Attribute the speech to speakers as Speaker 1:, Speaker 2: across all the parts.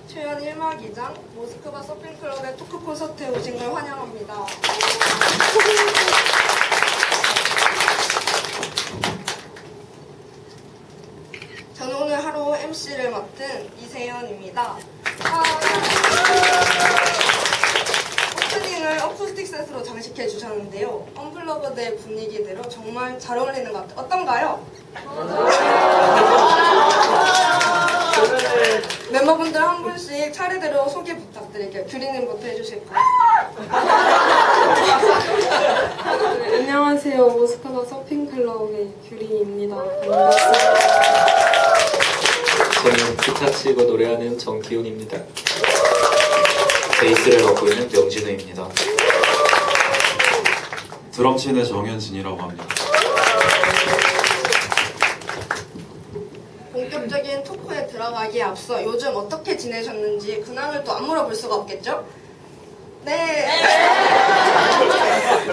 Speaker 1: 최연 1막 2장 모스크바 서핑클럽의 토크 콘서트에 오신 걸 환영합니다. 저는 오늘 하루 MC를 맡은 이세연입니다. 오프닝을 어쿠스틱 셋으로 장식해 주셨는데요. 언플러그드의 분위기대로 정말 잘 어울리는 것 같아요. 어떤가요? 멤버분들 한 분씩 차례대로 소개 부탁드릴게요. 규리님부터 해주실까요?
Speaker 2: 네, 안녕하세요. 모스크바 서핑클럽의 규리입니다. 반갑습니다.
Speaker 3: 저는 기타 치고 노래하는 정기훈입니다. 베이스를 맡고 있는 명진우입니다.
Speaker 4: 드럼 치는 정현진이라고 합니다.
Speaker 1: 본격적인 토크에 들어가기에 앞서 요즘 어떻게 지내셨는지 근황을 또 안 물어볼 수가 없겠죠? 네.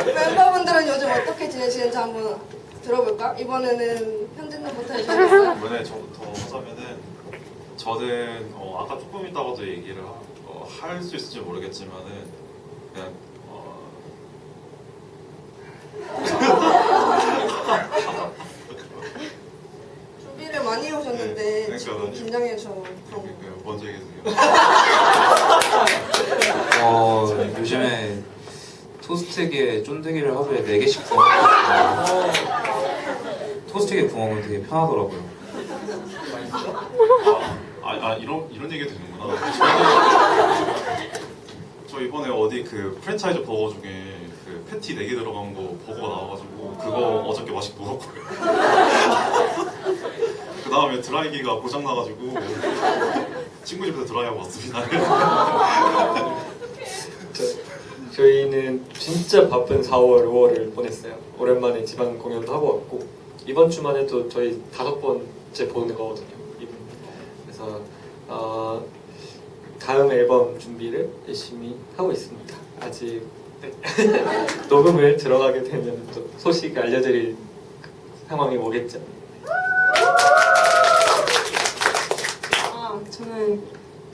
Speaker 1: 멤버분들은 요즘 어떻게 지내시는지 한번 들어볼까? 이번에는 현진님부터 해주세요.
Speaker 4: 이번에 저부터 하자면은 저는 아까 조금 있다가도 얘기를 할 수 있을지 모르겠지만은 그냥
Speaker 1: 준비를 많이 해오셨는데
Speaker 4: 네, 그러니까
Speaker 1: 지금
Speaker 4: 아니요.
Speaker 1: 긴장해서
Speaker 4: 그냥 먼저 얘기해주세요.
Speaker 5: 요즘에 토스트기에 쫀득이를 하루에 4개씩 구워먹어요. 토스트기에 구워먹으면 되게 편하더라고요.
Speaker 4: 이런 얘기 되는구나. 저 이번에 어디 그 프랜차이즈 버거 중에 그 패티 4개 들어간 거 버거가 나와가지고 그거 어저께 맛있게 먹었고요. 그 다음에 드라이기가 고장 나가지고 친구 집에서 드라이하고 왔습니다.
Speaker 3: 저희는 진짜 바쁜 4월, 5월을 보냈어요. 오랜만에 지방 공연도 하고 왔고 이번 주만 해도 저희 5번째 보는 거거든요. 그래서 다음 앨범 준비를 열심히 하고 있습니다. 아직 녹음을 들어가게 되면 또 소식 알려드릴 상황이 오겠죠.
Speaker 2: 저는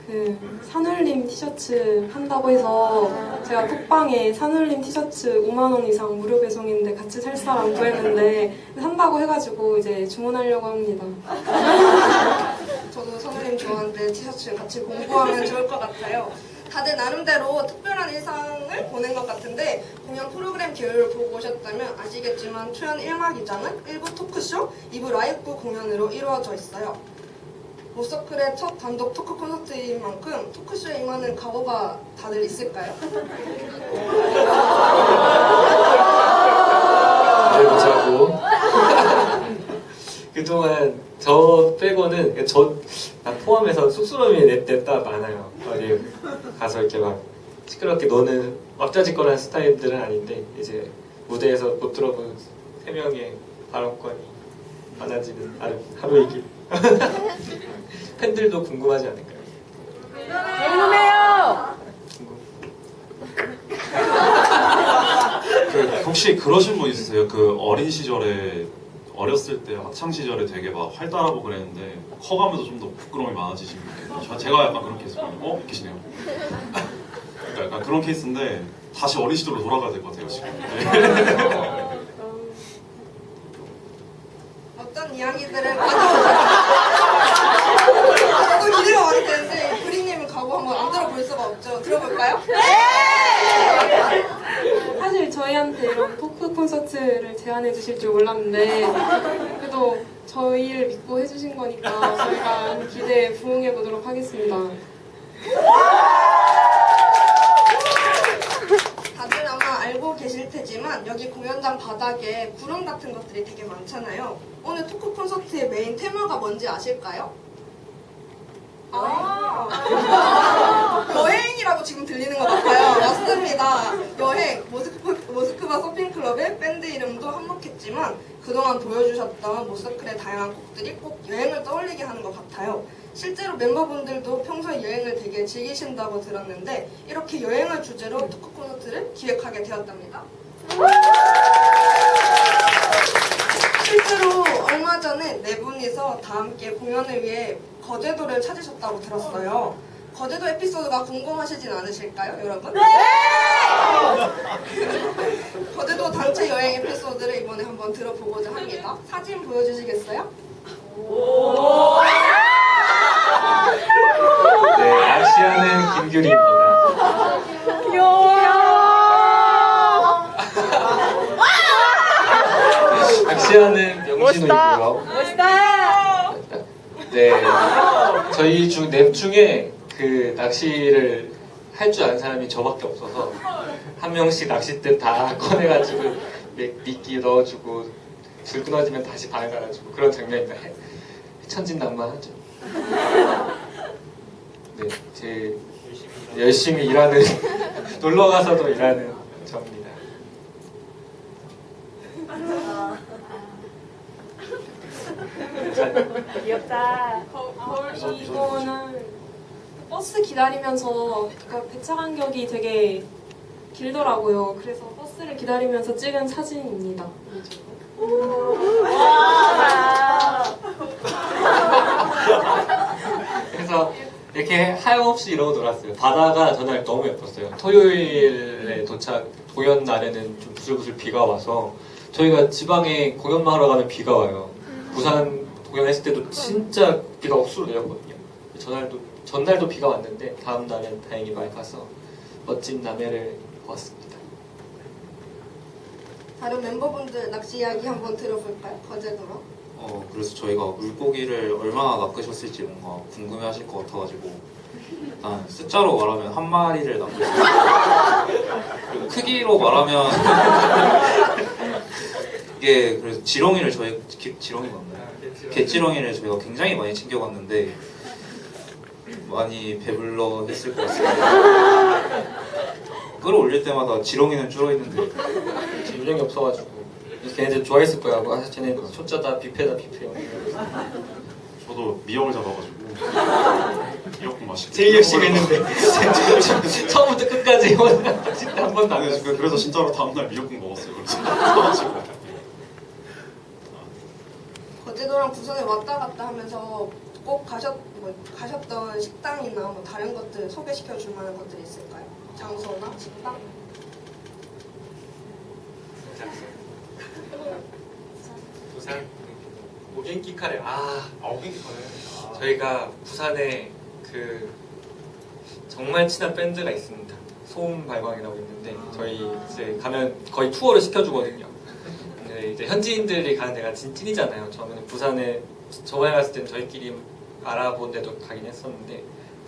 Speaker 2: 그 산울림 티셔츠 한다고 해서 제가 톡방에 산울림 티셔츠 5만원 이상 무료 배송인데 같이 살 사람 구했는데 산다고 해가지고 이제 주문하려고 합니다.
Speaker 1: 저도 선생님 좋아하는데 티셔츠 같이 공부하면 좋을 것 같아요. 다들 나름대로 특별한 일상을 보낸 것 같은데 공연 프로그램 기호를 보고 오셨다면 아시겠지만 초연 1막 2장은 1부 토크쇼, 2부 라이브 공연으로 이루어져 있어요. 모서클의 첫 단독 토크 콘서트인 만큼 토크쇼에 임하는 각오가 다들 있을까요?
Speaker 3: 보자고. 그동안 저 빼고는 나 포함해서 쑥스러움이 냈다 많아요. 어디 가서 이렇게 막 시끄럽게 노는 왁자지껄한 스타일들은 아닌데 이제 무대에서 못 들어본 3명의 발언권이 많아지는 하루의 길. 팬들도 궁금하지 않을까요?
Speaker 6: 궁금해요.
Speaker 4: 혹시 그러신 분 있으세요? 그 어린 시절에 어렸을 때 학창 시절에 되게 막 활달하고 그랬는데 커가면서 좀 더 부끄러움이 많아지신 분. 제가 약간 그런 케이스거든요. 계시네요. 그러니까 약간 그런 케이스인데 다시 어린 시절로 돌아가야 될 것 같아요 지금. 네.
Speaker 1: 어떤 이야기들을 저도 기대가 많이 되는데 구리님은 각오 한번 안 들어볼 수가 없죠. 들어볼까요?
Speaker 2: 사실 저희한테 이런 토크 콘서트를 제안해 주실 줄 몰랐는데 그래도 저희를 믿고 해주신 거니까 저희가 기대에 부응해 보도록 하겠습니다.
Speaker 1: 다들 아마 알고 계실 테지만 여기 공연장 바닥에 구름 같은 것들이 되게 많잖아요. 오늘 토크 콘서트의 메인 테마가 뭔지 아실까요? 여행이라고 지금 들리는 것 같아요. 맞습니다. 여행. 모스크바 서핑클럽의 밴드 이름도 한몫했지만 그동안 보여주셨던 모서클의 다양한 곡들이 꼭 여행을 떠올리게 하는 것 같아요. 실제로 멤버분들도 평소에 여행을 되게 즐기신다고 들었는데 이렇게 여행을 주제로 토크 콘서트를 기획하게 되었답니다. 실제로 얼마 전에 네 분이서 다 함께 공연을 위해 거제도를 찾으셨다고 들었어요. 거제도 에피소드가 궁금하시진 않으실까요, 여러분? 네! 거제도 단체 여행 에피소드를 이번에 한번 들어보고자 합니다. 사진 보여주시겠어요?
Speaker 3: 네, 낚시하는 김규리입니다. 낚시하는 명진우이고요. 네, 저희 넷 중에 그 낚시를 할 줄 아는 사람이 저밖에 없어서 한 명씩 낚싯대 다 꺼내가지고 미끼 넣어주고 줄 끊어지면 다시 바늘 달아주고 그런 장면입니다. 천진난만하죠. 네, 제 열심히 일하는 놀러 가서도 일하는 저입니다.
Speaker 6: 귀엽다.
Speaker 2: 이거는 버스 기다리면서 그러니까 배차 간격이 되게 길더라고요. 그래서 버스를 기다리면서 찍은 사진입니다.
Speaker 3: 그래서 이렇게 하염없이 이러고 놀았어요. 바다가 전날 너무 예뻤어요. 토요일에 도착, 공연 날에는 좀 부슬부슬 비가 와서 저희가 지방에 공연만 하러 가면 비가 와요. 부산 공연했을 때도 진짜 비가 억수로 내렸거든요. 전날도 비가 왔는데 다음 날엔 다행히 맑아서 멋진 남해를 보았습니다.
Speaker 1: 다른 멤버분들 낚시 이야기 한번 들어볼까요? 거제도로.
Speaker 5: 그래서 저희가 물고기를 얼마나 낚으셨을지 뭔가 궁금해하실 것 같아가지고 일단 숫자로 말하면 한 마리를 낚으셨어요. 그리고 크기로 말하면 이게 그래서 지렁이를 지렁이 맞나요? 갯지렁이를 저희가 굉장히 많이 챙겨갔는데 많이 배불러 했을 것 같습니다. 끌어올릴 때마다 지렁이는 줄어있는데
Speaker 3: 인정이 없어가지고 걔네들 좋아했을 거야. 아, 쟤네 초짜다, 뷔페다, 뷔페.
Speaker 4: 저도 미역을 잡아가지고 미역국 맛있게
Speaker 3: 제일 열심히 했는데 처음부터 끝까지 진짜 한 번도 안 했어요.
Speaker 4: 그래서 진짜로 다음날 미역국 먹었어요. 그래서 사가지고.
Speaker 1: 거제도랑 부산에 왔다 갔다 하면서 꼭 가셨던 식당이나 뭐 다른 것들 소개시켜 줄 만한 것들이 있을까요? 장소나 식당?
Speaker 3: 부산 오갱키 카레. 저희가 부산에 그 정말 친한 밴드가 있습니다. 소음 발광이라고 있는데 저희 이제 가면 거의 투어를 시켜주거든요. 근데 이제 현지인들이 가는 데가 찐이잖아요. 저는 부산에 저번에 갔을 땐 저희끼리 알아본 데도 가긴 했었는데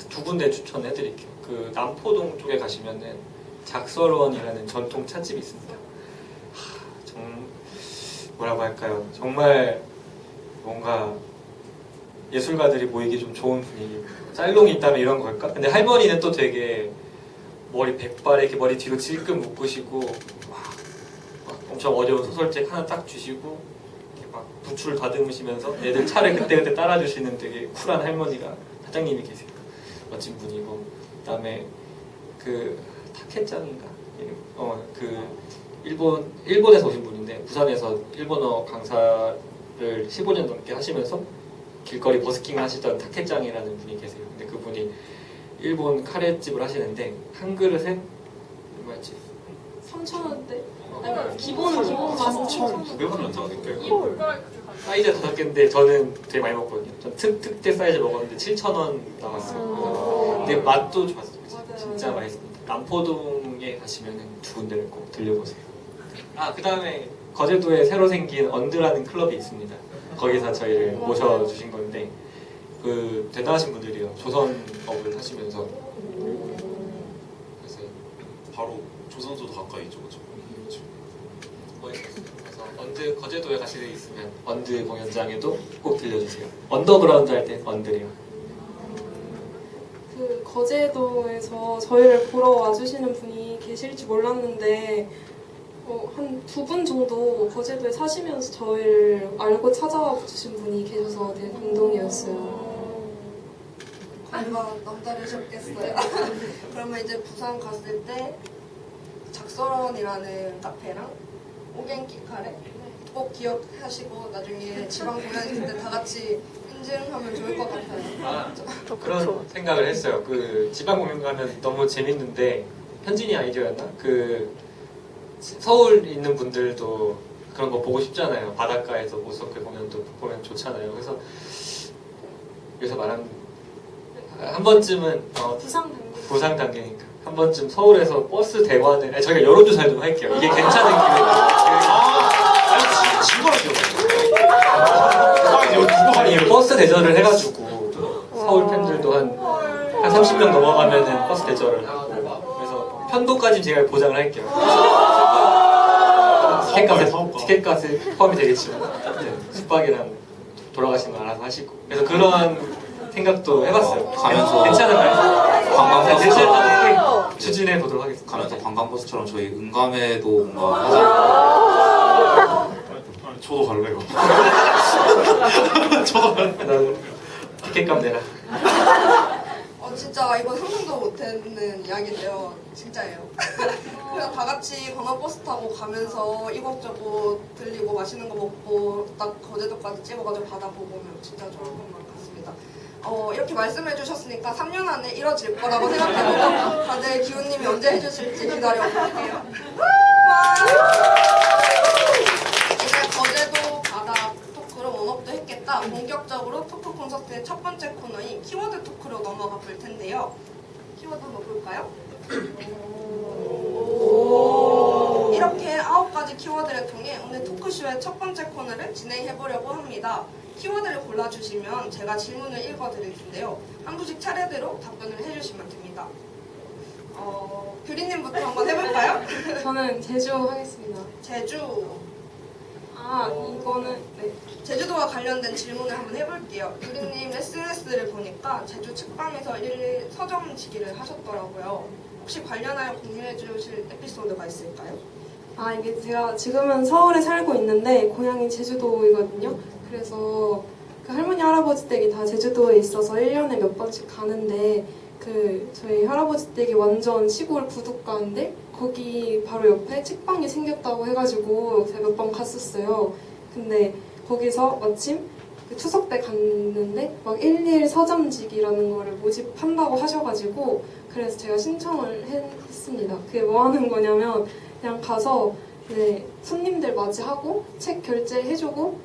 Speaker 3: 두 군데 추천해드릴게요. 그 남포동 쪽에 가시면은 작설원이라는 전통 찻집이 있습니다. 뭐라고 할까요? 정말 뭔가 예술가들이 모이기 좀 좋은 분위기. 짤롱이 있다면 이런 걸까? 근데 할머니는 또 되게 머리 백발에 이렇게 머리 뒤로 질끈 묶으시고 막 엄청 어려운 소설책 하나 딱 주시고 이렇게 막 부추를 다듬으시면서 애들 차를 그때그때 따라주시는 되게 쿨한 할머니가 사장님이 계세요. 멋진 분이고 그다음에 그 타케짱인가? 그 일본에서 오신 분인데 부산에서 일본어 강사를 15년 넘게 하시면서 길거리 버스킹 하시던 타케짱이라는 분이 계세요. 근데 그분이 일본 카레집을 하시는데 한 그릇에 얼마였지?
Speaker 2: 3,000원대? 기본 가서
Speaker 4: 3,900원 연장할게요.
Speaker 3: 사이즈 5개인데 저는 되게 많이 먹거든요. 전 특대 사이즈 먹었는데 7,000원 나왔어요. 근데 맛도 좋았어요. 진짜 맛있습니다. 남포동에 가시면 두 군데를 꼭 들려보세요. 그 다음에 거제도에 새로 생긴 언드라는 클럽이 있습니다. 거기서 저희를 모셔주신 건데 그 대단하신 분들이요. 조선업을 하시면서 그래서
Speaker 4: 바로 조선소도 가까이 있죠, 그렇죠?
Speaker 3: 그래서 거제도에 가실 일 있으면 언드 공연장에도 꼭 들려주세요. 언더그라운드 할 때 언드래요.
Speaker 2: 그 거제도에서 저희를 보러 와주시는 분이 계실지 몰랐는데 한 두 분 정도 거제도에 사시면서 저희를 알고 찾아와 주신 분이 계셔서 되게 감동이었어요.
Speaker 1: 뭔가 남다르셨겠어요. 그러면 이제 부산 갔을 때 작설원이라는 카페랑 오겐키 카레 꼭 기억하시고 나중에 지방 공연 있을 때 다 같이 인증하면 좋을 것 같아요.
Speaker 3: 그런 생각을 했어요. 그 지방 공연 가면 너무 재밌는데 현진이 아이디어였나? 그 서울 있는 분들도 그런 거 보고 싶잖아요. 바닷가에서 모스크 공연도 보면 좋잖아요. 그래서 말한 한 번쯤은
Speaker 2: 부상 단계.
Speaker 3: 부상 단계니까 한 번쯤 서울에서 버스 대관을 아니, 저희가 여론조사를 좀 할게요. 이게 괜찮은 기회가 아니 버스 대절을 해가지고 서울 팬들도 한 30명 넘어가면은 버스 대절을 하고 그래서 편도까지 제가 보장을 할게요. 티켓값에 포함이 되겠지만 숙박이랑 돌아가신 거 알아서 하시고 그래서 그런 생각도 해봤어요.
Speaker 5: 가면서
Speaker 3: 괜찮은가요?
Speaker 5: 관광버스처럼
Speaker 3: 추진해 보도록 하겠습니다.
Speaker 5: 가면서 관광버스처럼 저희 응감에도 뭔가 하자.
Speaker 4: 저도 갈래요.
Speaker 3: 나는 티켓값 내라.
Speaker 1: 진짜 이거 상상도 못했는 이야기인데요. 진짜예요. 그냥 다 같이 관광버스 타고 가면서 이곳저곳 들리고 맛있는 거 먹고 딱 거제도까지 찍어가지고 바다 보고 오면 진짜 좋을 것만 같습니다. 이렇게 말씀해 주셨으니까 3년 안에 이뤄질 거라고 생각해보고 다들 기훈님이 언제 해주실지 기다려볼게요. 이제 거제도 바다 토크로 웜업도 했겠다. 본격적으로 토크 콘서트의 첫 번째 코너인 키워드 토크로 넘어가 볼 텐데요. 키워드 한번 볼까요? 이렇게 9가지 키워드를 통해 오늘 토크쇼의 첫 번째 코너를 진행해보려고 합니다. 키워드를 골라주시면 제가 질문을 읽어드릴 텐데요. 한 분씩 차례대로 답변을 해주시면 됩니다. 규리님부터 한번 해볼까요?
Speaker 2: 저는 제주 하겠습니다.
Speaker 1: 제주.
Speaker 2: 이거는 네.
Speaker 1: 제주도와 관련된 질문을 한번 해볼게요. 규리님 SNS를 보니까 제주 책방에서 일일 서점지기를 하셨더라고요. 혹시 관련하여 공유해 주실 에피소드가 있을까요?
Speaker 2: 이게 제가 지금은 서울에 살고 있는데 고향이 제주도이거든요. 그래서 그 할머니 할아버지 댁이 다 제주도에 있어서 1년에 몇 번씩 가는데 저희 할아버지 댁이 완전 시골 부둣가인데 거기 바로 옆에 책방이 생겼다고 해가지고 제가 몇 번 갔었어요. 근데 거기서 마침 그 추석 때 갔는데 막 일일 서점지기라는 거를 모집한다고 하셔가지고 그래서 제가 신청을 했습니다. 그게 뭐 하는 거냐면 그냥 가서 이제 손님들 맞이하고 책 결제해주고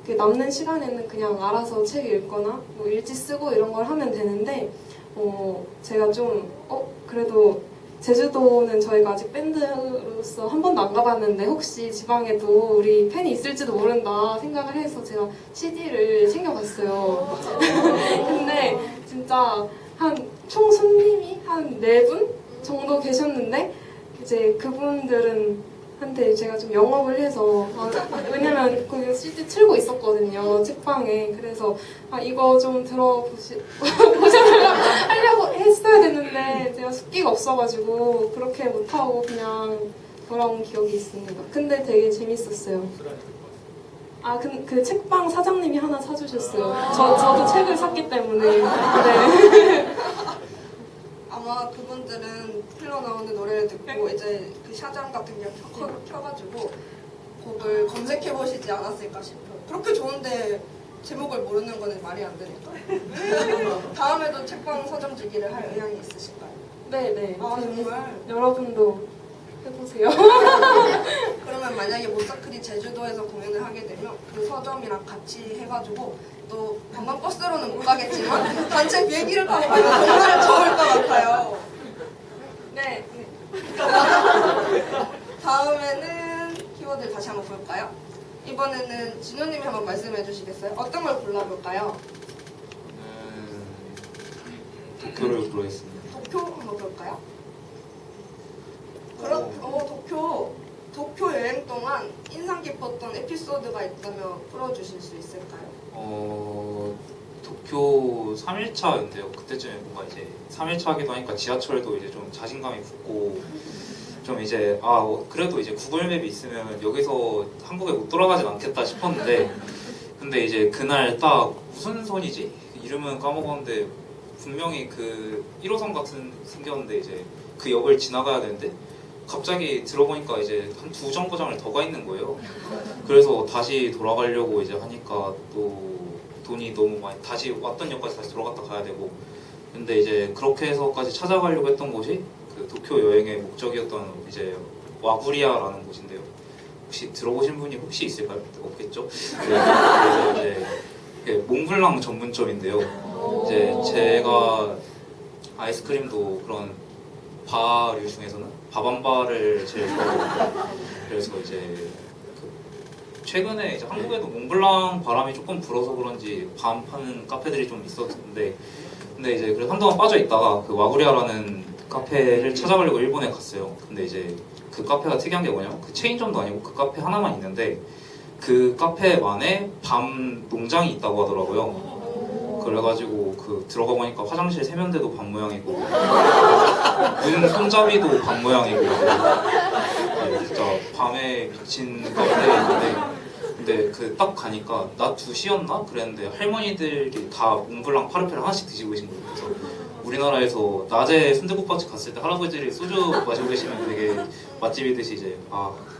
Speaker 2: 그 남는 시간에는 그냥 알아서 책 읽거나 뭐 일지 쓰고 이런 걸 하면 되는데 제가 좀 그래도 제주도는 저희가 아직 밴드로서 한 번도 안 가봤는데 혹시 지방에도 우리 팬이 있을지도 모른다 생각을 해서 제가 CD를 챙겨갔어요. 근데 진짜 총 손님이 한 4분 정도 계셨는데 이제 그분들한테 제가 좀 영업을 해서 왜냐면 그 CD 틀고 있었거든요 책방에. 그래서 이거 좀 보셔달라고 하려고 했어야 됐는데 제가 숫기가 없어가지고 그렇게 못하고 그냥 돌아온 기억이 있습니다. 근데 되게 재밌었어요. 그 책방 사장님이 하나 사주셨어요. 저도 책을 샀기 때문에. 네.
Speaker 1: 아마 그분들은 흘러나오는 노래를 듣고 이제 그 샤잠 같은 게 켜가지고 곡을 검색해 보시지 않았을까 싶어요. 그렇게 좋은데 제목을 모르는 거는 말이 안 되니까. 다음에도 책방 서점지기를 할 의향이 있으실까요?
Speaker 2: 네.
Speaker 1: 정말?
Speaker 2: 여러분도 해보세요.
Speaker 1: 그러면 만약에 모사크리 제주도에서 공연을 하게 되면 그 서점이랑 같이 해가지고 또 관광버스로는 못 가겠지만 단체 비행기를 타고 가면 정말 좋을 것 같아요. 네. 다음에는 키워드 다시 한번 볼까요? 이번에는 진호님이 한번 말씀해 주시겠어요? 어떤 걸 골라볼까요?
Speaker 5: 도쿄를 고르겠습니다.
Speaker 1: 도쿄 한번 볼까요? 도쿄 여행 동안 인상 깊었던 에피소드가 있다면 풀어주실 수 있을까요?
Speaker 5: 도쿄 3일차였는데요. 그때쯤에 뭔가 이제 3일차 하기도 하니까 지하철도 이제 좀 자신감이 붙고 좀 이제 그래도 이제 구글맵이 있으면 여기서 한국에 못 돌아가진 않겠다 싶었는데 근데 이제 그날 딱 무슨 선이지? 이름은 까먹었는데 분명히 그 1호선 같은 생겼는데 이제 그 역을 지나가야 되는데 갑자기 들어보니까 이제 한 2정거장을 더 가 있는 거예요. 그래서 다시 돌아가려고 이제 하니까 또 돈이 너무 많이 다시 왔던 역까지 다시 돌아갔다 가야 되고 근데 이제 그렇게 해서까지 찾아가려고 했던 곳이 그 도쿄 여행의 목적이었던 이제 와구리아라는 곳인데요. 혹시 들어보신 분이 혹시 있을까요? 없겠죠? 네, 그래서 이제 이게 몽블랑 전문점인데요. 이제 제가 아이스크림도 그런 바류 중에서는 바밤바를 제일 좋아하거든요. 그래서 이제 최근에 이제 한국에도 몽블랑 바람이 조금 불어서 그런지 밤 파는 카페들이 좀 있었는데 근데 이제 그래서 한동안 빠져 있다가 그 와구리아라는 카페를 찾아가려고 일본에 갔어요. 근데 이제 그 카페가 특이한 게 뭐냐면 그 체인점도 아니고 그 카페 하나만 있는데 그 카페만에 밤 농장이 있다고 하더라고요. 그래가지고 그 들어가 보니까 화장실 세면대도 밤 모양이고 문 손잡이도 밤 모양이고 네, 진짜 밤에 미친 카페인데 근데 그 딱 가니까 낮 2시였나? 그랬는데 할머니들이 다 몽블랑 파르페를 하나씩 드시고 계신 거예요. 그래서 우리나라에서 낮에 순대국밥집 갔을 때 할아버지들이 소주 마시고 계시면 되게 맛집이듯이 이제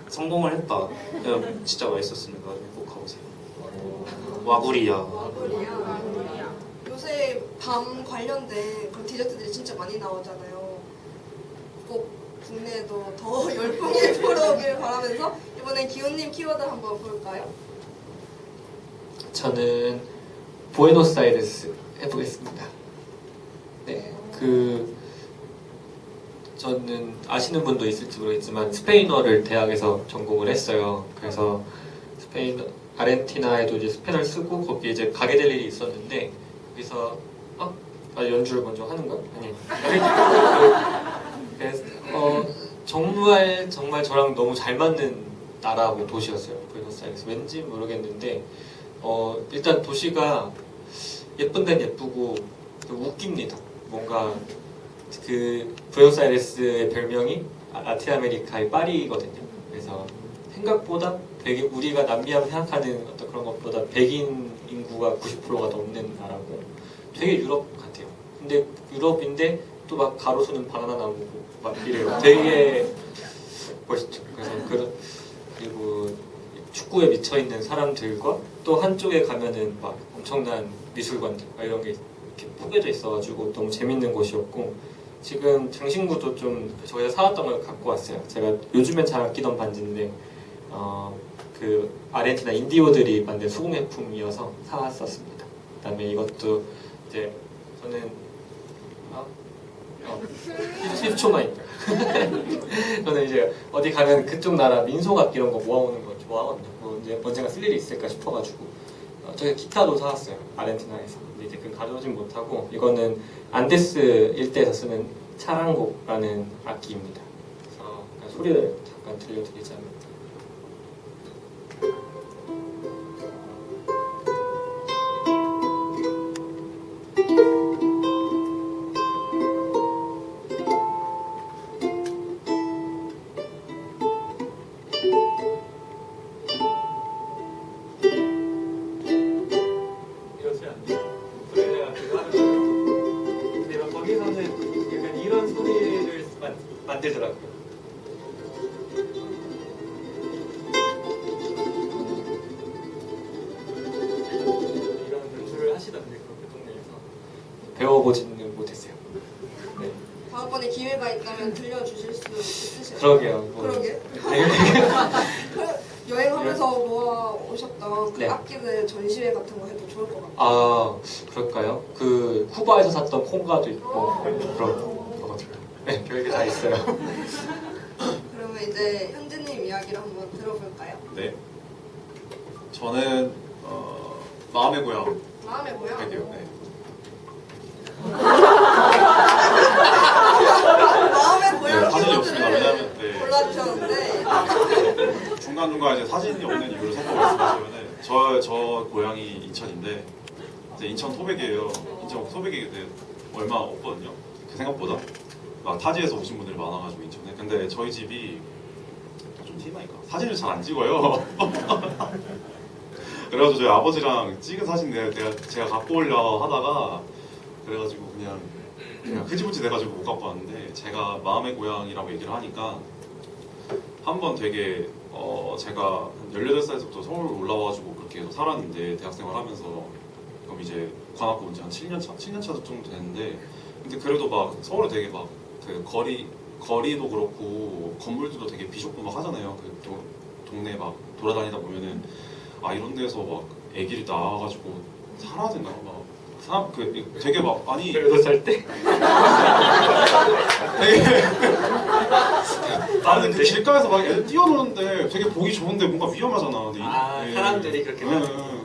Speaker 5: 성공을 했다. 진짜 맛있었습니다. 꼭 가보세요. 와구리야.
Speaker 1: 와구리아. 요새 밤 관련된 그런 디저트들이 진짜 많이 나오잖아요. 꼭 국내에도 더 열풍이 불어오길 바라면서 이번엔 기훈님 키워드 한번 볼까요?
Speaker 3: 저는 부에노스아이레스 해보겠습니다. 네, 저는 아시는 분도 있을지 모르겠지만 스페인어를 대학에서 전공을 했어요. 그래서 아르헨티나에도 이제 스페인어를 쓰고 거기 이제 가게 될 일이 있었는데 거기서 연주를 먼저 하는 거야? 아니. 그래서 정말 저랑 너무 잘 맞는 나라하고 도시였어요. 부에노스아이레스. 왠지 모르겠는데 일단 도시가 예쁜 데는 예쁘고 웃깁니다. 뭔가 그 부에노스아이레스의 별명이 라틴 아메리카의 파리거든요. 그래서 생각보다 우리가 남미하면 생각하는 어떤 그런 것보다 백인 인구가 90%가 넘는 나라고 되게 유럽 같아요. 근데 유럽인데 또 막 가로수는 바나나 나무고 막 이래요. 되게 멋있죠. 그래서 그리고 축구에 미쳐 있는 사람들과 또 한쪽에 가면은 막 엄청난 미술관들 이런 게 이렇게 뿌겨져 있어가지고 너무 재밌는 곳이었고 지금 장신구도 좀 저희가 사왔던 걸 갖고 왔어요. 제가 요즘엔 잘 안 끼던 반지인데 그 아르헨티나 인디오들이 만든 수공예품이어서 사왔었습니다. 그다음에 이것도 이제 저는 10초만 있다. 저는 이제 어디 가면 그쪽 나라 민속악 이런 거 모아오는 거 좋아하거든요. 뭐 이제 언젠가 쓸 일이 있을까 싶어가지고 저희 기타도 사왔어요. 아르헨티나에서. 근데 이제 그건 가져오진 못하고 이거는 안데스 일대에서 쓰는 차랑곡라는 악기입니다. 그래서 소리를 잠깐 들려드리자면 만들더라고요. 이런 연주를 하시던데 그 동네에서 배워보지는 못했어요. 네.
Speaker 1: 다음번에 기회가 있다면 들려주실 수 있으세요?
Speaker 3: 그러게요.
Speaker 1: 그러게.
Speaker 3: 네.
Speaker 1: 여행하면서 모아 오셨던 그
Speaker 3: 네.
Speaker 1: 악기들 전시회 같은 거 해도 좋을 것 같아요.
Speaker 3: 아 그럴까요? 그 쿠바에서 샀던 콩가도 있고 그런 거거든요. 네, 별게 다 있어요.
Speaker 1: 그러면 이제 현진님 이야기를 한번 들어볼까요?
Speaker 4: 네. 저는 마음의 고향
Speaker 1: 마음의 고향.
Speaker 4: 할게요. 네.
Speaker 1: 마음의 고향
Speaker 4: 네, 사진이 없습니다.
Speaker 1: 키워드를
Speaker 4: 왜냐면 네.
Speaker 1: 골라주셨는데
Speaker 4: 중간중간 이제 사진이 없는 이유를 섞어 말씀하시면은 저 고향이 인천인데 이제 인천 토백이에요. 인천 토백이 얼마 없거든요. 그 생각보다. 막 타지에서 오신 분들이 많아가지고 인천에. 근데 저희 집이 좀 티나니까 사진을 잘 안 찍어요. 그래가지고 저희 아버지랑 찍은 사진 제가 갖고 오려 하다가 그래가지고 그냥 흐지부지 돼가지고 못 갖고 왔는데 제가 마음의 고향이라고 얘기를 하니까 한번 되게 제가 한 18살부터 서울 올라와가지고 그렇게 해서 살았는데 대학생활 하면서 그럼 이제 관악구 온 지 한 7년 차 정도 됐는데 근데 그래도 막 서울에 되게 막 그 거리도 그렇고 건물들도 되게 비좁고 막 하잖아요. 그 동네 막 돌아다니다 보면은 아 이런 데서 막 애기를 낳아가지고 살아야 되나 막 사람 되게 막 아니
Speaker 3: 8살 때?
Speaker 4: 되게 나는 그 길가에서 막 애들 뛰어노는데 되게 보기 좋은데 뭔가 위험하잖아. 근데
Speaker 3: 사람들이 그렇게
Speaker 4: 그러니까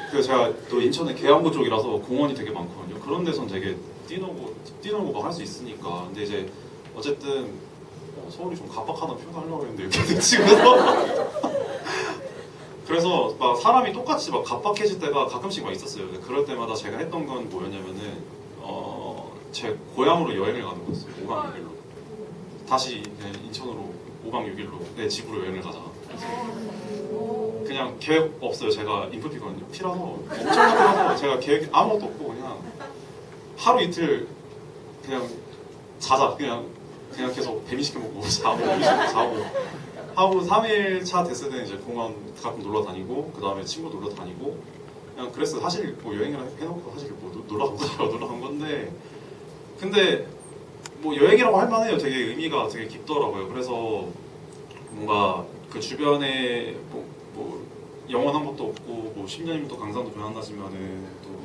Speaker 4: 그래서 제가 또 인천에 계양구 쪽이라서 공원이 되게 많거든요. 그런 데선 되게 뛰노고 막 할 수 있으니까. 근데 이제 어쨌든 서울이 좀 갑박하다는 표현 하려고 했는데 이렇게 찍어서 그래서 막 사람이 똑같이 막 갑박해질 때가 가끔씩 막 있었어요. 근데 그럴 때마다 제가 했던 건 뭐였냐면은 제 고향으로 여행을 가는 거였어요. 5박 6일로 다시 인천으로 5박 6일로 내 집으로 여행을 가자. 그냥 계획 없어요. 제가 인프피거든요. 피라서 엄청 피라서 제가 계획 아무것도 없고 그냥 하루 이틀 그냥 자자 그냥 계속 배민시켜 먹고 자고 하고 3일 차 됐을 때는 이제 공원 가끔 놀러 다니고 그 다음에 친구 놀러 다니고 그냥 그랬어요. 사실 뭐 여행을 해놓고 사실 뭐 놀러 간 거죠. 놀러 간 건데 근데 뭐 여행이라고 할 만해요. 되게 의미가 되게 깊더라고요. 그래서 뭔가 그 주변에 뭐 영원한 것도 없고 뭐 10년이면 또 강산도 변한다지만은 또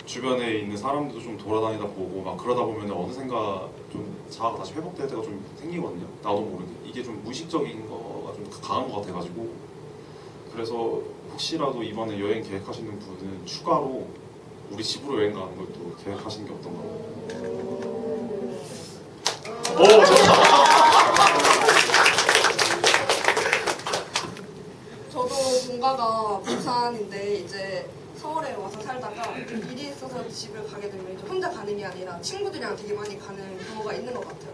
Speaker 4: 주변에 있는 사람들도 좀 돌아다니다 보고 막 그러다 보면 어느샌가 좀 자아가 다시 회복될 때가 좀 생기거든요. 나도 모르게 이게 좀 무의식적인 거가 좀 강한 것 같아가지고 그래서 혹시라도 이번에 여행 계획하시는 분은 추가로 우리 집으로 여행 가는 것도 계획하시는 게 어떤가. 오 좋다.
Speaker 1: 저도 본가가 부산인데 이제 서울에 와서 살다가 일이 있어서 집을 가게 되면 이제 혼자 가는 게 아니라 친구들이랑 되게 많이 가는 경우가 있는 것 같아요.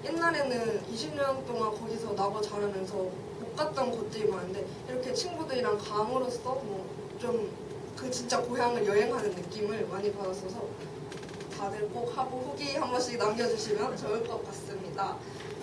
Speaker 1: 옛날에는 20년 동안 거기서 나고 자라면서 못 갔던 곳들이 많은데 이렇게 친구들이랑 감으로써 뭐 좀 그 진짜 고향을 여행하는 느낌을 많이 받았어서 다들 꼭 하고 후기 한 번씩 남겨주시면 좋을 것 같습니다.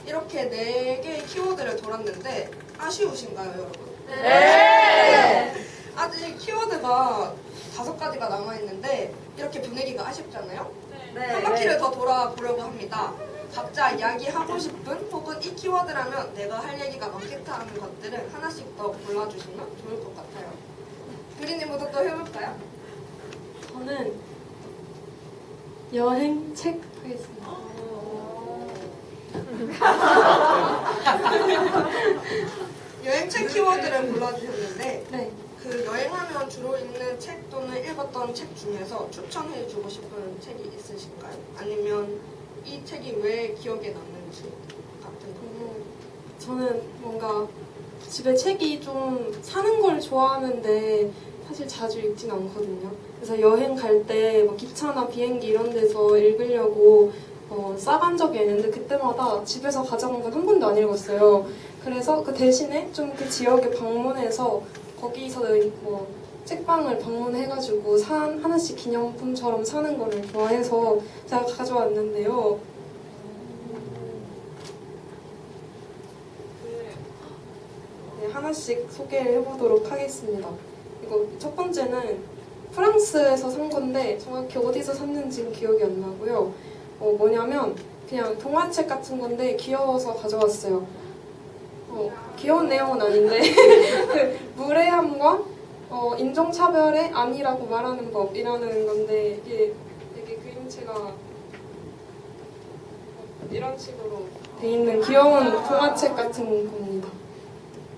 Speaker 1: 이렇게 4개의 키워드를 돌았는데 아쉬우신가요, 여러분? 네! 아직 키워드가 5가지가 남아있는데 이렇게 분위기가 아쉽잖아요? 한 바퀴를 더 돌아보려고 합니다. 각자 이야기하고 싶은 혹은 이 키워드라면 내가 할 얘기가 많겠다 하는 것들을 하나씩 더 골라주시면 좋을 것 같아요. 규리님부터 또 해볼까요?
Speaker 2: 저는 여행 책 하겠습니다.
Speaker 1: 여행책 키워드를 골라주셨는데
Speaker 2: 네.
Speaker 1: 그 여행하면 주로 읽는 책 또는 읽었던 책 중에서 추천해주고 싶은 책이 있으실까요? 아니면 이 책이 왜 기억에 남는지 같은 거.
Speaker 2: 저는 뭔가 집에 책이 좀 사는 걸 좋아하는데 사실 자주 읽진 않거든요. 그래서 여행 갈 때 뭐 기차나 비행기 이런 데서 읽으려고 싸간 적이 있는데 그때마다 집에서 가져간 건 한 번도 안 읽었어요. 그래서 그 대신에 좀 그 지역에 방문해서 거기서 뭐 책방을 방문해가지고 하나씩 기념품처럼 사는 거를 좋아해서 제가 가져왔는데요. 네, 하나씩 소개를 해보도록 하겠습니다. 이거 첫 번째는 프랑스에서 산 건데 정확히 어디서 샀는지는 기억이 안 나고요. 뭐냐면 그냥 동화책 같은 건데 귀여워서 가져왔어요. 귀여운 내용은 아닌데 그 무례함과 인종차별의 아니라고 말하는 법이라는 건데 이게 되게 그림체가 이런 식으로 돼 있는 귀여운 동화책 같은 겁니다.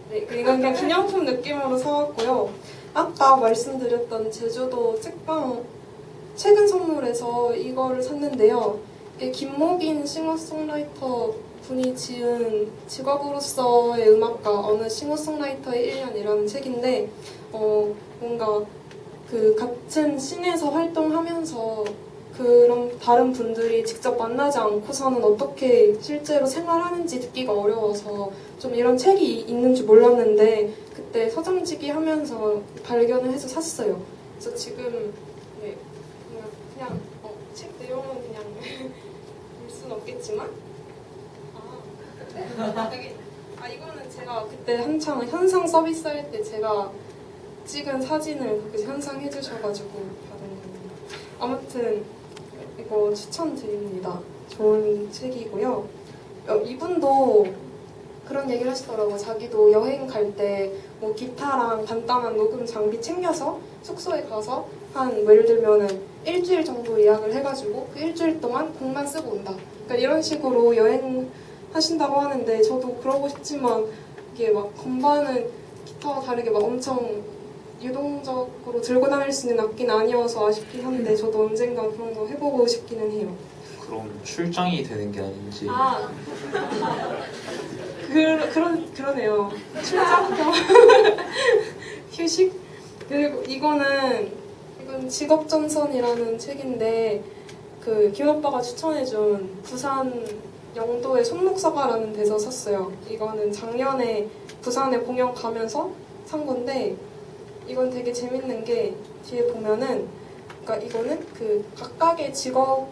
Speaker 2: 네, 이건 그냥 기념품 느낌으로 사왔고요. 아까 말씀드렸던 제주도 책방 최근 선물에서 이거를 샀는데요. 이게 김목인 싱어송라이터 분이 지은 직업으로서의 음악가 어느 싱어송라이터의 1년이라는 책인데 뭔가 그 같은 씬에서 활동하면서 그런 다른 분들이 직접 만나지 않고서는 어떻게 실제로 생활하는지 듣기가 어려워서 좀 이런 책이 있는 줄 몰랐는데 그때 서점지기 하면서 발견을 해서 샀어요. 그래서 지금 네, 그냥 책 내용은 그냥 볼 수는 없겠지만 이거는 제가 그때 한창 현상 서비스 할 때 제가 찍은 사진을 그렇게 현상해 주셔가지고 받은 겁니다. 아무튼 이거 추천드립니다. 좋은 책이고요. 이분도 그런 얘기를 하시더라고요. 자기도 여행 갈 때 뭐 기타랑 간단한 녹음 장비 챙겨서 숙소에 가서 한 예를 들면은 일주일 정도 예약을 해가지고 그 일주일 동안 곡만 쓰고 온다. 그러니까 이런 식으로 여행 하신다고 하는데 저도 그러고 싶지만 이게 막 건반은 기타와 다르게 막 엄청 유동적으로 들고 다닐 수 있는 악기는 아니어서 아쉽긴 한데 저도 언젠가 그런 거 해보고 싶기는 해요.
Speaker 5: 그럼 출장이 되는 게 아닌지.
Speaker 2: 그러네요. 출장 겸 휴식? 그리고 이건 직업전선이라는 책인데 그 김오빠가 추천해준 부산 영도의 손목서가라는 데서 샀어요. 이거는 작년에 부산에 공연 가면서 산 건데 이건 되게 재밌는 게 뒤에 보면은 그러니까 이거는 그 각각의 직업에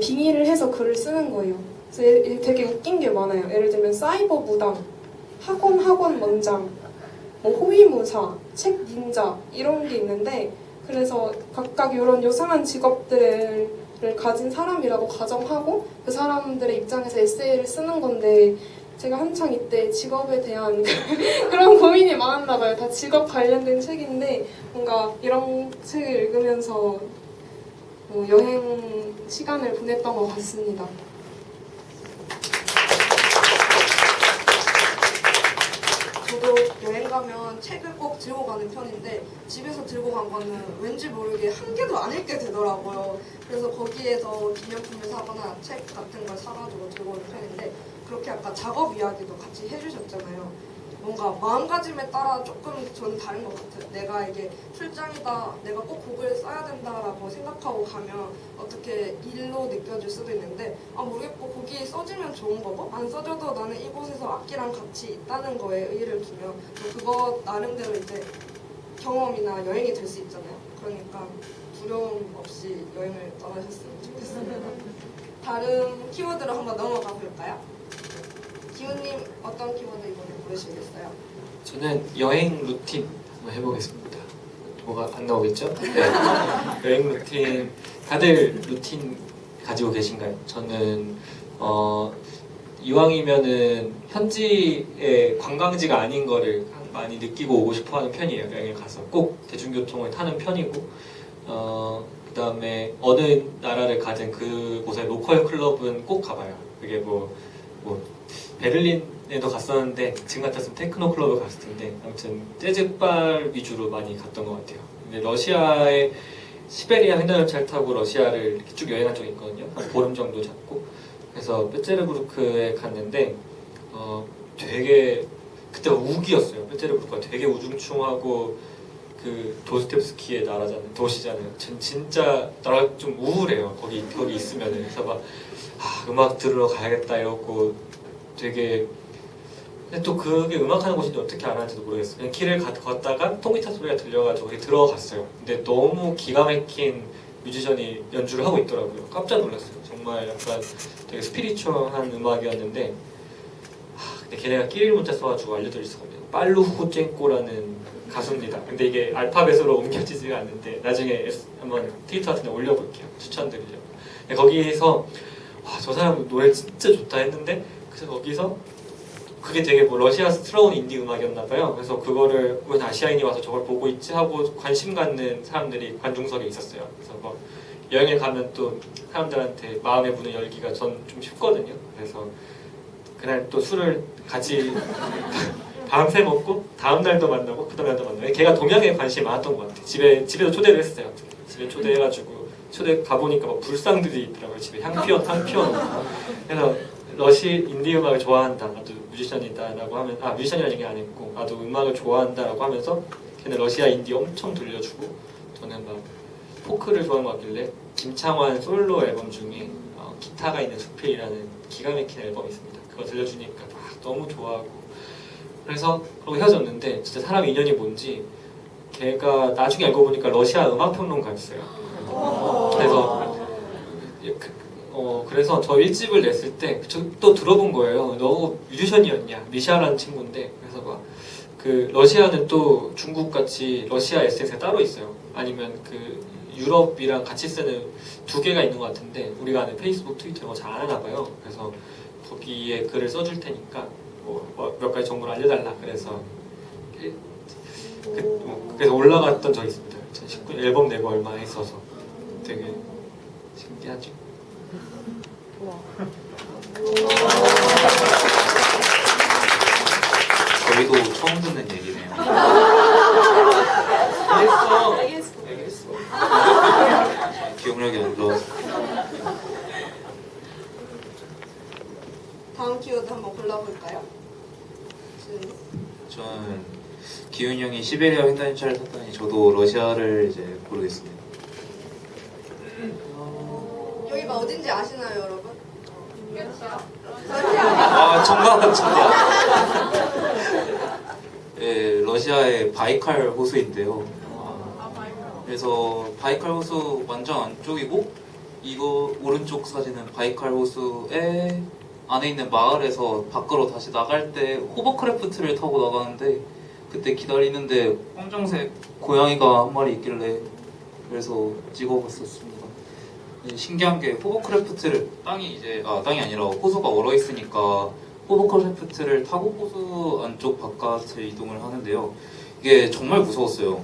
Speaker 2: 빙의를 해서 글을 쓰는 거예요. 그래서 되게 웃긴 게 많아요. 예를 들면 사이버 무당, 학원 원장, 뭐 호위무사, 책 닌자 이런 게 있는데 그래서 각각 이런 요상한 직업들을 가진 사람이라고 가정하고 그 사람들의 입장에서 에세이를 쓰는 건데 제가 한창 이때 직업에 대한 그런 고민이 많았나 봐요. 다 직업 관련된 책인데 뭔가 이런 책을 읽으면서 여행 시간을 보냈던 것 같습니다.
Speaker 1: 저도 여행 가면 책을 꼭 들고 가는 편인데 집에서 들고 간 거는 왠지 모르게 한 개도 안 읽게 되더라고요. 그래서 거기에서 기념품을 사거나 책 같은 걸 사가지고 들고 오는 편인데 그렇게 아까 작업 이야기도 같이 해주셨잖아요. 뭔가 마음가짐에 따라 조금 저는 다른 것 같아요. 내가 이게 출장이다, 내가 꼭 곡을 써야 된다라고 생각하고 가면 어떻게 일로 느껴질 수도 있는데 모르겠고 곡이 써지면 좋은 거고 안 써져도 나는 이곳에서 악기랑 같이 있다는 거에 의의를 두면 그거 나름대로 이제 경험이나 여행이 될 수 있잖아요. 그러니까 두려움 없이 여행을 떠나셨으면 좋겠습니다. 다른 키워드로 한번 넘어가 볼까요? 기훈님 어떤 키워드 이번에 고르시겠어요?
Speaker 3: 저는 여행 루틴 한번 해보겠습니다. 뭐가 안 나오겠죠? 네. 여행 루틴 다들 루틴 가지고 계신가요? 저는 이왕이면은 현지의 관광지가 아닌 거를 많이 느끼고 오고 싶어하는 편이에요. 여행을 가서 꼭 대중교통을 타는 편이고 그 다음에 어느 나라를 가든 그곳의 로컬 클럽은 꼭 가봐요. 그게 뭐 베를린에도 갔었는데 지금 같았으면 테크노 클럽을 갔을 텐데 아무튼 재즈바 위주로 많이 갔던 것 같아요. 근데 러시아의 시베리아 횡단열차를 타고 러시아를 이렇게 쭉 여행한 적이 있거든요. 한 보름 정도 잡고 그래서 베테르부르크에 갔는데 되게 그때 우기였어요. 베테르부르크가 되게 우중충하고 그 도스토옙스키의 나라잖아요. 도시잖아요. 진짜 나라 좀 우울해요. 거기 있으면은. 그래서 막 음악 들으러 가야겠다 이러고 되게 근데 또 그게 음악하는 곳인지 어떻게 알았는지도 모르겠어요. 그냥 길을 걷다가 통기타 소리가 들려가지고 거기 들어갔어요. 근데 너무 기가 막힌 뮤지션이 연주를 하고 있더라고요. 깜짝 놀랐어요. 정말 약간 되게 스피리추얼한 음악이었는데 근데 걔네가 끼리를 문자 써가지고 알려드릴 수가 없네요. 빨루후젠코라는 가수입니다. 근데 이게 알파벳으로 옮겨지지가 않는데 나중에 한번 트위터 같은 데 올려볼게요. 추천드리려고. 거기서 저 사람 노래 진짜 좋다 했는데 그래서 거기서 그게 되게 뭐 러시아스러운 인디 음악이었나 봐요. 그래서 그거를 왜 아시아인이 와서 저걸 보고 있지 하고 관심 갖는 사람들이 관중석에 있었어요. 그래서 뭐 여행을 가면 또 사람들한테 마음의 문을 열기가 전 좀 쉽거든요. 그래서 그날 또 술을 같이 밤새 먹고 다음 날도 만나고 그 다음 날도 만나고 걔가 동양에 관심이 많았던 것 같아요. 집에도 초대를 했어요. 집에 초대해가지고 초대 가보니까 막 불상들이 있더라고요. 집에 향피원 그래서 인디 음악을 좋아한다. 나도 뮤지션이다라고 하면 뮤지션이라는 얘기 안 했고 나도 음악을 좋아한다라고 하면서 걔는 러시아 인디 엄청 들려주고 저는 막 포크를 좋아하는 것 같길래 김창완 솔로 앨범 중에 기타가 있는 수필이라는 기가 막힌 앨범이 있습니다. 그거 들려주니까 막 너무 좋아하고 그래서 그러고 헤어졌는데 진짜 사람 인연이 뭔지 걔가 나중에 알고 보니까 러시아 음악평론가였어요. 그래서 저 1집을 냈을 때 또 들어본 거예요. 너 뮤지션이었냐? 미샤라는 친구인데 그래서 막 그 러시아는 또 중국 같이 러시아 에센스가 따로 있어요. 아니면 그 유럽이랑 같이 쓰는 두 개가 있는 것 같은데 우리가 아는 페이스북, 트위터 이런 거 잘 안 하나 봐요. 그래서 거기에 글을 써줄 테니까 몇 가지 정보를 알려달라. 그래서 그래서 올라갔던 적이 있습니다. 2019년 앨범 내고 얼마 있어서 되게 신기하죠.
Speaker 5: 저희도 처음 듣는 얘기네요.
Speaker 3: 알겠어.
Speaker 5: 기억력이 안 좋아서.
Speaker 1: 다음 키워드 한번 골라볼까요?
Speaker 5: 저는 기훈이 형이 시베리아 횡단열차를 탔다니 저도 러시아를 이제 고르겠습니다.
Speaker 1: 여기가 어딘지 아시나요, 여러분?
Speaker 5: 아 정답. 예, 러시아의 바이칼 호수인데요. 그래서 바이칼 호수 완전 안쪽이고 이거 오른쪽 사진은 바이칼 호수에 안에 있는 마을에서 밖으로 다시 나갈 때 호버크래프트를 타고 나가는데 그때 기다리는데 검정색 고양이가 한 마리 있길래 그래서 찍어봤었습니다. 신기한 게 호버크래프트를 땅이 아니라 호수가 얼어 있으니까 호버크래프트를 타고 호수 안쪽 바깥을 이동을 하는데요. 이게 정말 무서웠어요.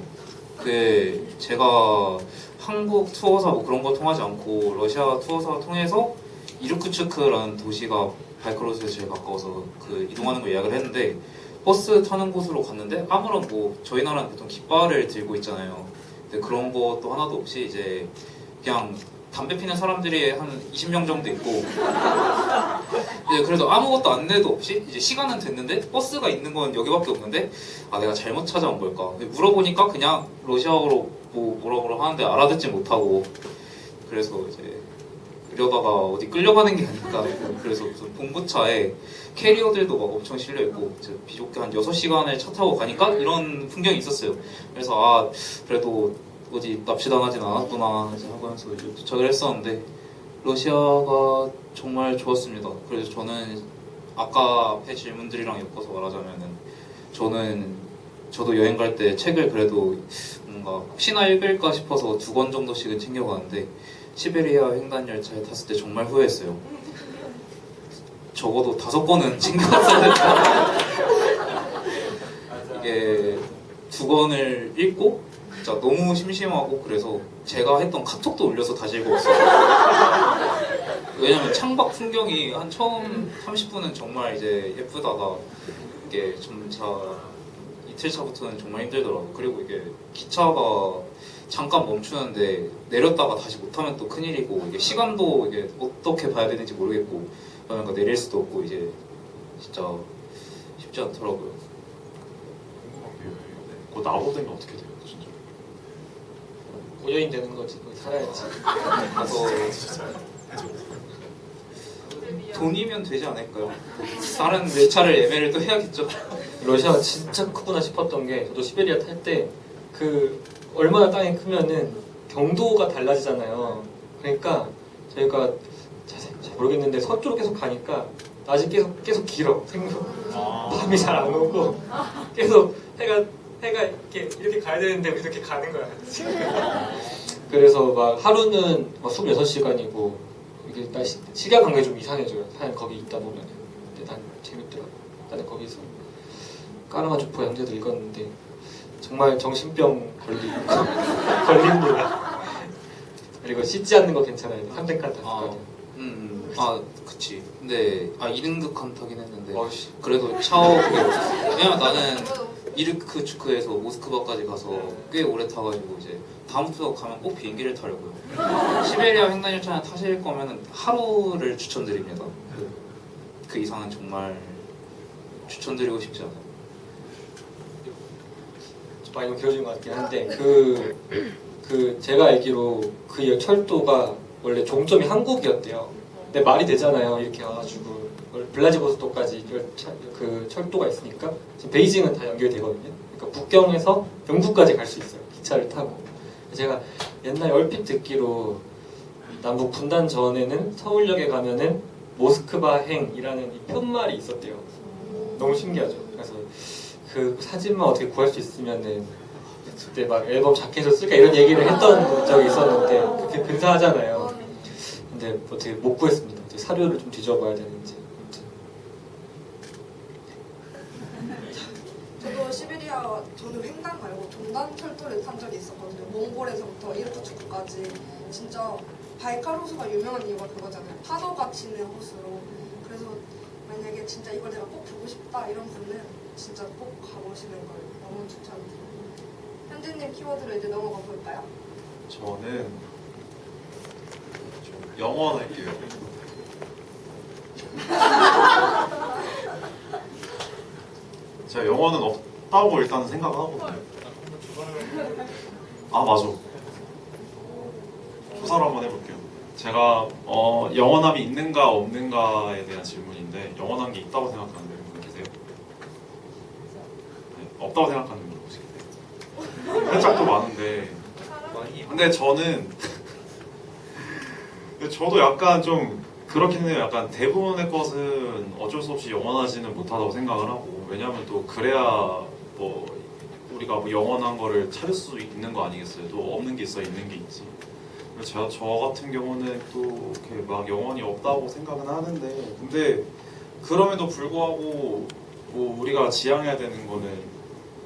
Speaker 5: 제가 한국 투어사 뭐 그런 거 통하지 않고 러시아 투어사 통해서 이르쿠츠크라는 도시가 바이칼호수에 제일 가까워서 그 이동하는 걸 예약을 했는데 버스 타는 곳으로 갔는데 아무런 뭐 저희 나라는 보통 깃발을 들고 있잖아요. 근데 그런 것도 하나도 없이 이제 그냥 담배 피는 사람들이 한 20명 정도 있고 이제 그래도 아무것도 안내도 없이 이제 시간은 됐는데 버스가 있는 건 여기밖에 없는데 내가 잘못 찾아온 걸까 물어보니까 그냥 러시아어로 뭐라고 하는데 알아듣지 못하고 그래서 이제 이러다가 어디 끌려가는 게 아닐까. 그래서 무슨 봉구차에 캐리어들도 막 엄청 실려있고 비좁게 한 6시간을 차 타고 가니까 이런 풍경이 있었어요. 그래서 그래도 어디 납치당하진 않았구나 하면서 도착을 했었는데 러시아가 정말 좋았습니다. 그래서 저는 아까 앞에 질문들이랑 엮어서 말하자면은 저도 여행 갈 때 책을 그래도 뭔가 혹시나 읽을까 싶어서 2권 정도씩은 챙겨가는데 시베리아 횡단열차에 탔을 때 정말 후회했어요. 적어도 5권은 챙겨갔어야 됐다. 이게 2권을 읽고 진짜 너무 심심하고 그래서 제가 했던 카톡도 올려서 다시 읽어봤어요. 왜냐면 창밖 풍경이 한 처음 30분은 정말 이제 예쁘다가 이게 점차 이틀차부터는 정말 힘들더라고요. 그리고 이게 기차가 잠깐 멈추는데 내렸다가 다시 못하면 또 큰일이고 이게 시간도 이게 어떻게 봐야 되는지 모르겠고 그러니까 내릴 수도 없고 이제 진짜 쉽지 않더라고요.
Speaker 4: 그거 나보되면 어떻게 돼요, 진짜?
Speaker 3: 고여인 되는 거지. 거기 살아야지.
Speaker 5: 가서 돈이면 되지 않을까요? 다른 열차를 예매를 또 해야겠죠.
Speaker 3: 러시아가 진짜 크구나 싶었던 게 저도 시베리아 탈 때 얼마나 땅이 크면은 경도가 달라지잖아요. 그러니까 저희가 잘 모르겠는데 서쪽으로 계속 가니까 낮이 계속 길어. 밤이 잘 안 오고 계속 해가 이렇게 가야 되는데 이렇게 가는 거야. 그래서 막 하루는 막 26시간이고 이게 난 시간 관계 좀 이상해져요. 사실 거기 있다 보면. 근데 난 재밌더라고. 나는 거기서 까라마조프 형제도 읽었는데 정말 정신병 걸립니다. 그리고 씻지 않는 거 괜찮아요. 3등칸 탔거든요.
Speaker 5: 그치. 근데 2등급 칸 타긴 했는데
Speaker 3: 어이씨.
Speaker 5: 그래도 샤워 그게 없었어. 왜냐면 나는 이르크츠크에서 모스크바까지 가서 꽤 오래 타가지고 이제 다음부터 가면 꼭 비행기를 타려고요. 시베리아 횡단열차를 타실 거면 하루를 추천드립니다. 그 이상은 정말 추천드리고 싶지 않아요.
Speaker 3: 많이 길어진 것 같긴 한데 그 그 제가 알기로 그 철도가 원래 종점이 한국이었대요. 근데 말이 되잖아요. 이렇게 와가지고 블라디보스토크까지 그 철도가 있으니까 지금 베이징은 다 연결되거든요. 그러니까 북경에서 영국까지 갈 수 있어요. 기차를 타고. 제가 옛날에 얼핏 듣기로 남북 분단 전에는 서울역에 가면은 모스크바행이라는 이 편말이 있었대요. 너무 신기하죠. 그래서 그 사진만 어떻게 구할 수 있으면은 그때 막 앨범 자켓을 쓸까 이런 얘기를 했던 적이 있었는데 그게 근사하잖아요. 근데 어떻게 못 구했습니다. 이제 사료를 좀 뒤져봐야 되는지.
Speaker 1: 저도 시베리아, 저는 횡단 말고 동단 철도를 탄 적이 있었거든요. 몽골에서부터 이르크투크까지. 진짜 바이칼 호수가 유명한 이유가 그거잖아요. 파도가 치는 호수로. 그래서 만약에 진짜 이걸 내가 꼭 보고 싶다 이런 분은 진짜 꼭 가보시는 걸 너무 추천드려요. 현진님 키워드로 이제 넘어가 볼까요?
Speaker 4: 저는 좀 영어 할게요. 제가 영어는 없다고 일단 생각을 하거든요. 아 맞아. 조사를 한번 해볼게요. 제가 영원함이 있는가 없는가에 대한 질문인데 영원한 게 있다고 생각하는 분 계세요? 네, 없다고 생각하는 분 계세요? 살짝 또 많은데 근데 저도 약간 좀 그렇긴 해요. 약간 대부분의 것은 어쩔 수 없이 영원하지는 못하다고 생각을 하고 왜냐하면 또 그래야 뭐 우리가 뭐 영원한 거를 찾을 수 있는 거 아니겠어요? 또 없는 게 있어 있는 게 있지. 그래서 저 같은 경우는 또 이렇게 막 영원히 없다고 생각은 하는데 근데 그럼에도 불구하고 뭐 우리가 지향해야 되는 거는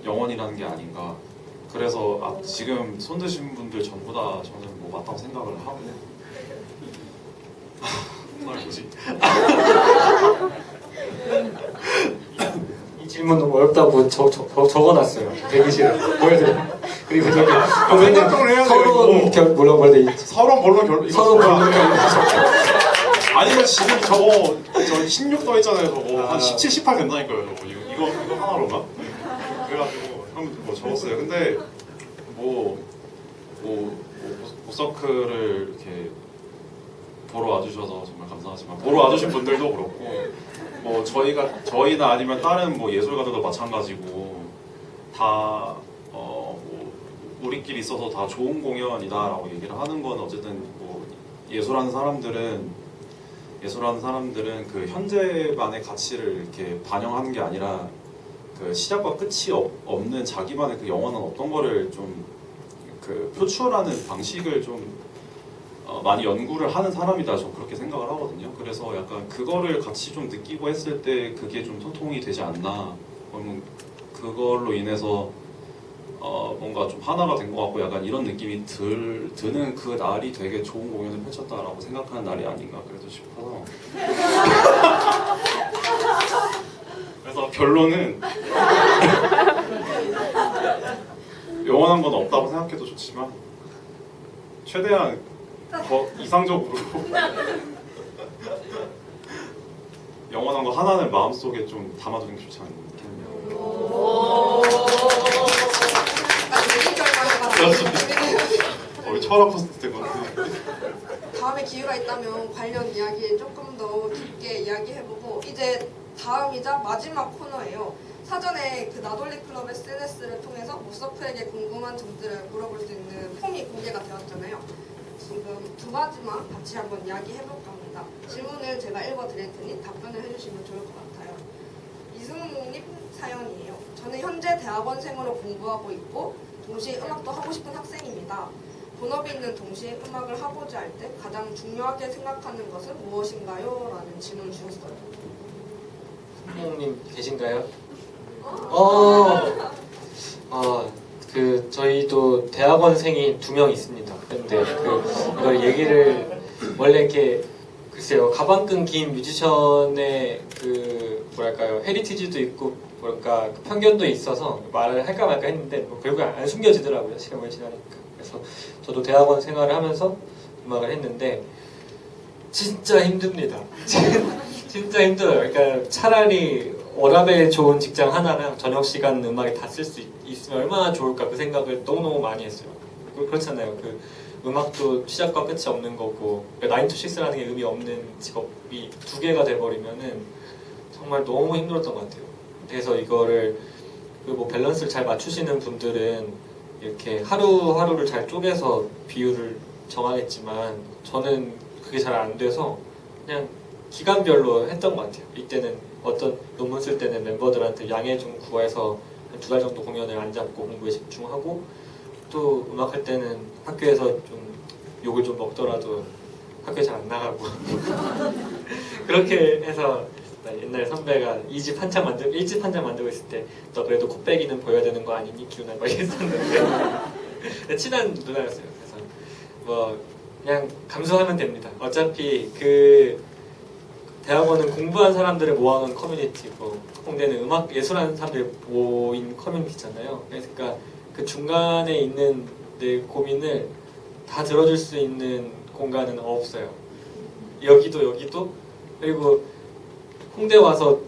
Speaker 4: 영원이라는 게 아닌가. 그래서 지금 손 드신 분들 전부 다 저는 뭐 맞다고 생각을 하고 말 뭐지?
Speaker 3: 이 질문 너무 어렵다고 적어놨어요. 대기실에 보여드려요. 그리고 저기
Speaker 4: 생각을 해야 돼요, 이거.
Speaker 3: 물론 원래
Speaker 4: 서로 뭘로 결론
Speaker 3: 서로 물론
Speaker 4: 아니면 지금 저 16 떠있잖아요. 저거 한 17, 18 된다니까요. 저거 이거 하나로가? 그래가지고 형 뭐 적었어요. 근데 모서크를 이렇게 보러 와주셔서 정말 감사하지만 보러 와주신 분들도 그렇고 뭐 저희나 아니면 다른 뭐 예술가들도 마찬가지고 다 뭐 우리끼리 있어서 다 좋은 공연이다라고 얘기를 하는 건 어쨌든 뭐 예술하는 사람들은 그 현재만의 가치를 이렇게 반영하는 게 아니라 그 시작과 끝이 없는 자기만의 그 영원한 어떤 거를 좀 그 표출하는 방식을 좀 많이 연구를 하는 사람이다. 저 그렇게 생각을 하거든요. 그래서 약간 그거를 같이 좀 느끼고 했을 때 그게 좀 소통이 되지 않나. 그러면 그걸로 인해서 뭔가 좀 하나가 된 것 같고 약간 이런 느낌이 드는 그 날이 되게 좋은 공연을 펼쳤다라고 생각하는 날이 아닌가 그래도 싶어서 그래서 결론은 영원한 건 없다고 생각해도 좋지만 최대한 더 이상적으로 영원한 거 하나는 마음속에 좀 담아두는 게 좋지 않겠네요. 우리 철학 콘서트 때 같은데.
Speaker 1: 다음에 기회가 있다면 관련 이야기 조금 더 깊게 이야기해보고 이제 다음이자 마지막 코너예요. 사전에 그 나돌리 클럽 SNS를 통해서 모서프에게 궁금한 점들을 물어볼 수 있는 폼이 공개가 되었잖아요. 지금 두 가지만 같이 한번 이야기해볼까 합니다. 질문을 제가 읽어드릴 테니 답변을 해주시면 좋을 것 같아요. 이승욱님 사연이에요. 저는 현재 대학원생으로 공부하고 있고 동시에 음악도 하고 싶은 학생입니다. 본업이 있는 동시에 음악을 하고자 할 때 가장 중요하게 생각하는 것은 무엇인가요? 라는 질문을 주셨어요.
Speaker 3: 선생님 계신가요? 그 저희도 대학원생이 2명 있습니다. 근데 이걸 얘기를 원래 이렇게 글쎄요 가방끈 긴 뮤지션의 그 뭐랄까요 헤리티지도 있고 뭐랄까 그 편견도 있어서 말을 할까 말까 했는데 뭐 결국에 안 숨겨지더라고요 시간이 지나니까. 그래서 저도 대학원 생활을 하면서 음악을 했는데 진짜 힘듭니다. 진짜 힘들어요. 그러니까 차라리 워라밸 좋은 직장 하나랑 저녁 시간 음악에 다 쓸 수 있으면 얼마나 좋을까 그 생각을 너무너무 많이 했어요. 그렇잖아요. 그 음악도 시작과 끝이 없는 거고 9to6라는 게 의미 없는 직업이 두 개가 돼버리면은 정말 너무 힘들었던 것 같아요. 그래서 이거를 그 뭐 밸런스를 잘 맞추시는 분들은 이렇게 하루하루를 잘 쪼개서 비율을 정하겠지만 저는 그게 잘 안 돼서 그냥 기간별로 했던 것 같아요. 이때는 어떤 논문 쓸 때는 멤버들한테 양해 좀 구해서 한 2달 정도 공연을 안 잡고 공부에 집중하고 또 음악할 때는 학교에서 좀 욕을 좀 먹더라도 학교에 잘 안 나가고 그렇게 해서 나 옛날 선배가 1집 한창 만들고 있을 때 너 그래도 코빼기는 보여야 되는 거 아니니 기훈아 막 이랬었는데 친한 누나였어요. 그래서 뭐 그냥 감수하면 됩니다. 어차피 그 대학원은 공부한 사람들을 모아놓은 커뮤니티고 홍대는 음악 예술하는 사람들이 모인 커뮤니티잖아요. 그러니까 그 중간에 있는 내 고민을 다 들어줄 수 있는 공간은 없어요. 여기도 그리고 홍대 와서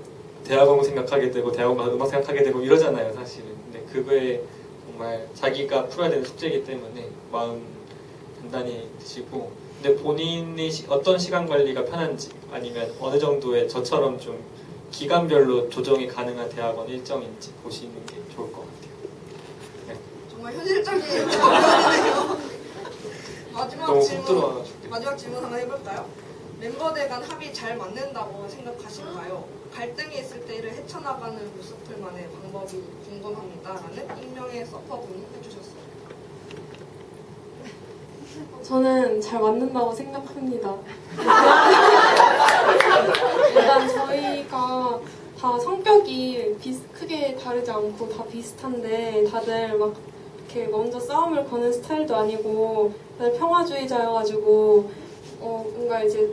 Speaker 3: 대학원 생각하게 되고 대학원 가서 음악 생각하게 되고 이러잖아요 사실은. 근데 그거에 정말 자기가 풀어야 되는 숙제이기 때문에 마음 단단히 드시고 근데 본인이 어떤 시간 관리가 편한지 아니면 어느 정도의 저처럼 좀 기간별로 조정이 가능한 대학원 일정인지 보시는 게 좋을 것 같아요.
Speaker 1: 정말 현실적인 답변이네요. 마지막
Speaker 3: 너무 훅
Speaker 1: 질문
Speaker 3: 들어와가지고.
Speaker 1: 마지막 질문 하나 해볼까요? 멤버들 간 합이 잘 맞는다고 생각하신가요? 갈등이 있을 때 이를 헤쳐나가는 루스플만의 방법이 궁금합니다. 라는 익명의 서퍼분이 해주셨어요.
Speaker 2: 저는 잘 맞는다고 생각합니다. 일단 저희가 다 성격이 크게 다르지 않고 다 비슷한데 다들 막 이렇게 먼저 싸움을 거는 스타일도 아니고 다들 평화주의자여가지고 뭔가 이제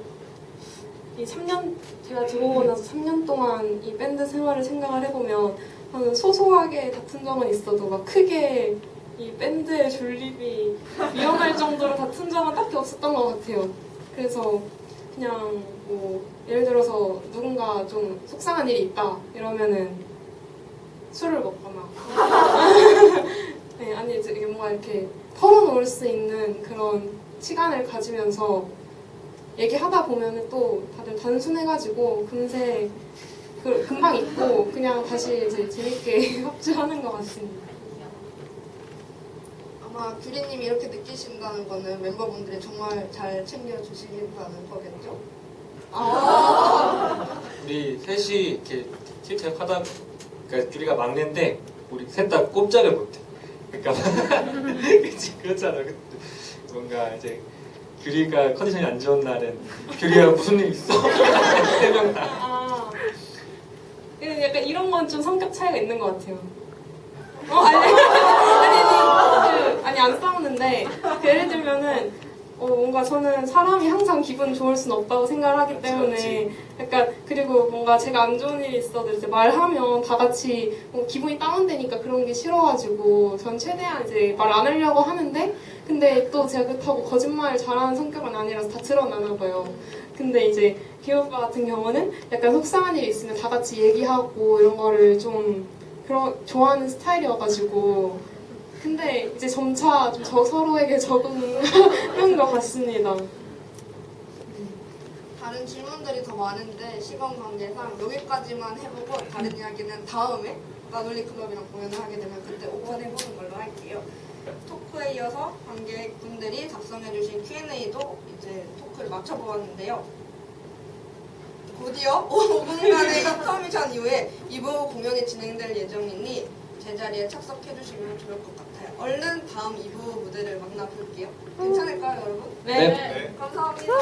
Speaker 2: 이 3년 제가 들어오고 나서 3년 동안 이 밴드 생활을 생각을 해보면 저는 소소하게 다툰 적은 있어도 막 크게 이 밴드의 존립이 위험할 정도로 다툰 적은 딱히 없었던 것 같아요. 그래서 그냥 뭐 예를 들어서 누군가 좀 속상한 일이 있다 이러면은 술을 먹거나 네, 아니 이제 뭔가 이렇게 털어놓을 수 있는 그런 시간을 가지면서 얘기하다 보면은 또 다들 단순해가지고 금세 금방 잊고 그냥 다시 이제 재밌게 합주하는 것 같습니다.
Speaker 1: 아마 규리님이 이렇게 느끼신다는 거는 멤버분들이 정말 잘 챙겨주신다는 거겠죠?
Speaker 3: 우리 셋이 이렇게 티켓 하다 그러니까 규리가 막내인데 우리 셋 다 꼼짝을 못해. 그러니까 그치 그렇잖아. 뭔가 이제 규리가 컨디션이 안 좋은 날은 규리야 무슨 일 있어? 세 명 다.
Speaker 2: 약간 이런 건 좀 성격 차이가 있는 것 같아요. 아니 안 싸우는데 예를 들면은 뭔가 저는 사람이 항상 기분 좋을 순 없다고 생각을 하기 때문에 약간 그리고 뭔가 제가 안 좋은 일이 있어도 이제 말하면 다 같이 기분이 다운되니까 그런 게 싫어가지고 전 최대한 이제 말 안 하려고 하는데 근데 또 제가 그렇다고 거짓말 잘하는 성격은 아니라서 다 드러나나 봐요. 근데 이제 기호 오빠 같은 경우는 약간 속상한 일이 있으면 다 같이 얘기하고 이런 거를 좀 좋아하는 스타일이어가지고 근데 이제 점차 좀 서로에게 적응하는 것 같습니다.
Speaker 1: 다른 질문들이 더 많은데 시간 관계상 여기까지만 해보고 다른 이야기는 다음에 나놀리 클럽이랑 공연을 하게 되면 그때 오픈해보는 걸로 할게요. 토크에 이어서 관객분들이 작성해주신 Q&A도 이제 토크를 맞춰보았는데요. 곧이어 5분간의 인터미션 이후에 2부 공연이 진행될 예정이니 제자리에 착석해주시면 좋을 것 같아요. 얼른 다음 2부 무대를 만나볼게요. 괜찮을까요, 여러분?
Speaker 2: 네.
Speaker 1: 감사합니다.